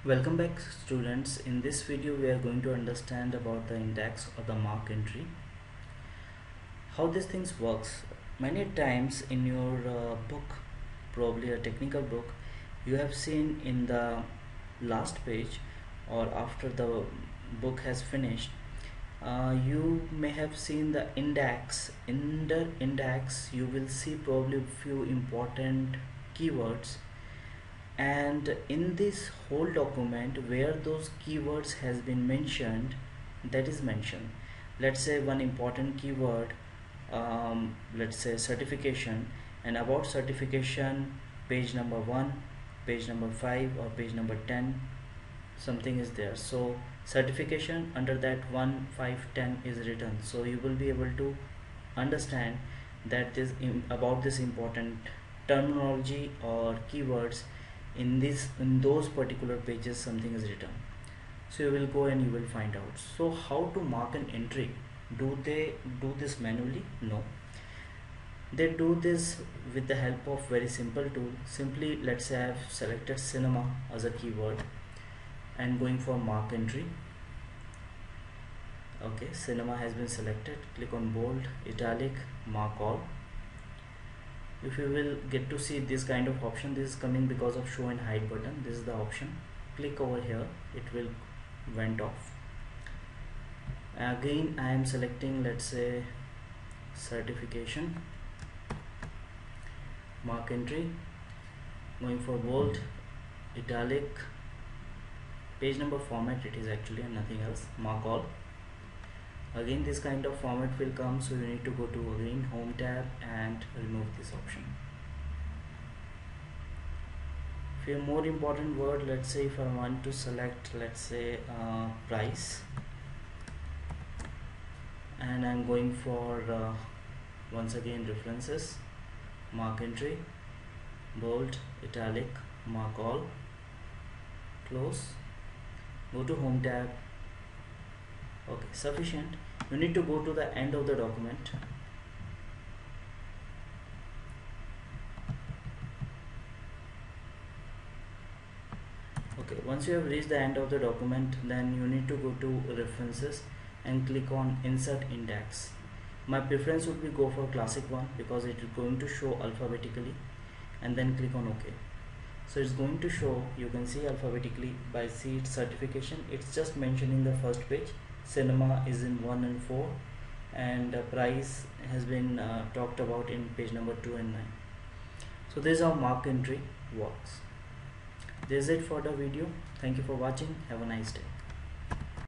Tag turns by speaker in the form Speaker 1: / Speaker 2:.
Speaker 1: Welcome back, students. In this video we are going to understand about the index or the mark entry, how these things works. Many times in your book, probably a technical book, you have seen in the last page or after the book has finished, you may have seen the index. In the index you will see probably few important keywords, and in this whole document where those keywords has been mentioned, that is mentioned. Let's say one important keyword, let's say certification, and about certification, page number 1, page number 5 or page number 10, something is there. So certification, under that 1, 5, 10 is written, so you will be able to understand that this about this important terminology or keywords in those particular pages something is written. So you will go and you will find out. So how to mark an entry? Do they do this manually? No, they do this with the help of very simple tool. Simply, let's say I have selected cinema as a keyword and going for mark entry. Okay, cinema has been selected. Click on bold, italic, mark all. If you will get to see this kind of option, this is coming because of show and hide button. This is the option. Click over here, it will went off. Again I am selecting, let's say, certification, mark entry, going for bold, italic, page number format it is actually and nothing else, mark all. Again this kind of format will come, so you need to go to again home tab and remove this option. Few more important word, let's say if I want to select, let's say, price, and I'm going for once again references, mark entry, bold, italic, mark all, close, go to home tab. Okay, sufficient. You need to go to the end of the document. Okay, once you have reached the end of the document, then you need to go to references and click on insert index. My preference would be go for classic one because it is going to show alphabetically, and then click on OK. So it's going to show, you can see alphabetically by seat certification. It's just mentioning the first page. Cinema is in 1 and 4, and price has been talked about in page number 2 and 9. So this is how mark entry works. This is it for the video. Thank you for watching. Have a nice day.